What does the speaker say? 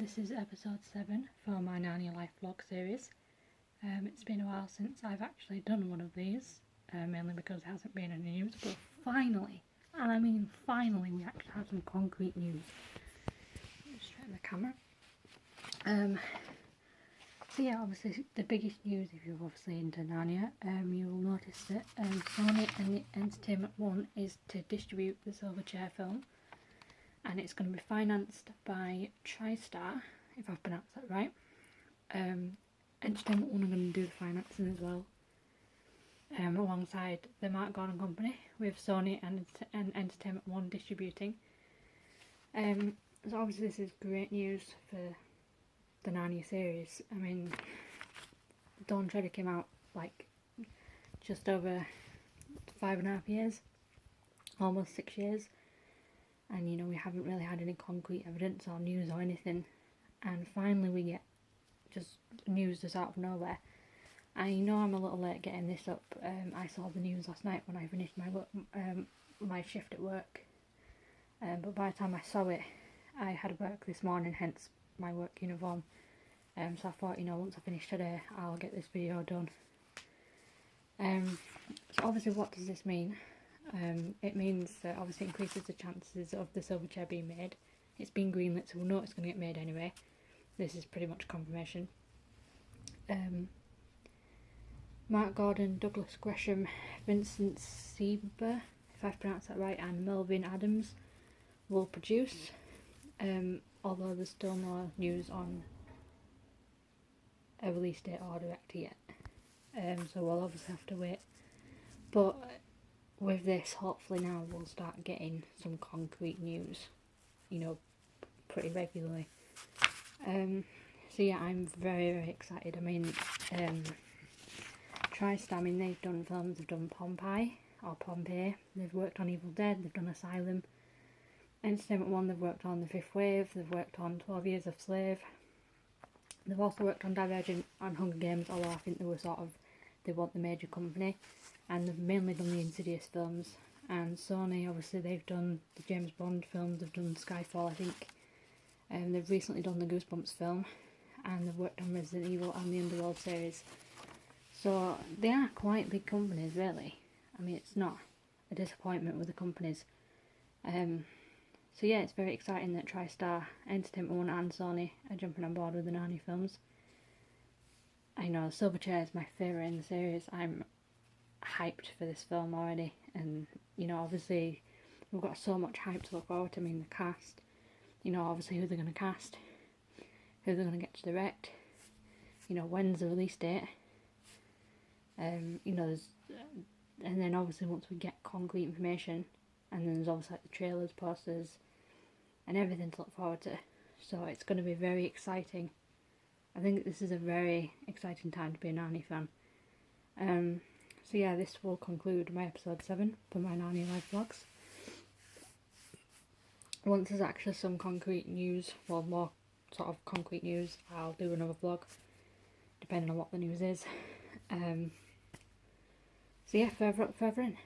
This is episode 7 for my Narnia Life vlog series. It's been a while since I've actually done one of these, mainly because there hasn't been any news, but finally, and I mean finally, we actually have some concrete news. Straight in the camera. So yeah, obviously the biggest news, if you're obviously into Narnia, you will notice that Sony and Entertainment One is to distribute the Silverchair film. And it's going to be financed by Tristar, if I've pronounced that right. Entertainment One are going to do the financing as well, alongside the Mark Gordon Company, with Sony and Entertainment One distributing. So obviously this is great news for the Narnia series. I mean, Dawn Treader came out like just over 5.5 years, almost 6 years. And you know, we haven't really had any concrete evidence or news or anything, and finally we get just news just out of nowhere. I know I'm a little late getting this up. I saw the news last night when I finished my work, my shift at work, but by the time I saw it, I had work this morning, hence my work uniform. So I thought, you know, once I finish today, I'll get this video done. So obviously, what does this mean? It means that obviously it increases the chances of the Silverchair being made. It's been greenlit, so we'll know it's going to get made anyway. This is pretty much confirmation. Mark Gordon, Douglas Gresham, Vincent Sieber, if I've pronounced that right, and Melvin Adams will produce, although there's still no news on a release date or director yet. So we'll obviously have to wait. But with this, hopefully now we'll start getting some concrete news, you know, pretty regularly. So yeah, I'm very, very excited. I mean, Tristar, I mean, they've done films, they've done Pompeii, they've worked on Evil Dead, they've done Asylum. Entertainment One, they've worked on The Fifth Wave, they've worked on 12 Years a Slave. They've also worked on Divergent and Hunger Games, although I think they were they want the major company. And they've mainly done the Insidious films. And Sony, obviously, they've done the James Bond films, they've done Skyfall, I think. They've recently done the Goosebumps film, and they've worked on Resident Evil and the Underworld series. So they are quite big companies, really. I mean, it's not a disappointment with the companies. So yeah, it's very exciting that Tristar, Entertainment One and Sony are jumping on board with the Narnia films. I know Silverchair is my favourite in the series. I'm hyped for this film already, and you know, obviously we've got so much hype to look forward to. I mean, the cast, you know, obviously who they're going to cast, who they're going to get to direct, you know, when's the release date, you know, there's and then obviously once we get concrete information, and then there's obviously like the trailers, posters and everything to look forward to. So it's going to be very exciting. I think this is a very exciting time to be a Narnia fan. So yeah, this will conclude my episode 7 for my Narnia Life vlogs. Once there's actually some concrete news, well, more sort of concrete news, I'll do another vlog, depending on what the news is. So yeah, further in.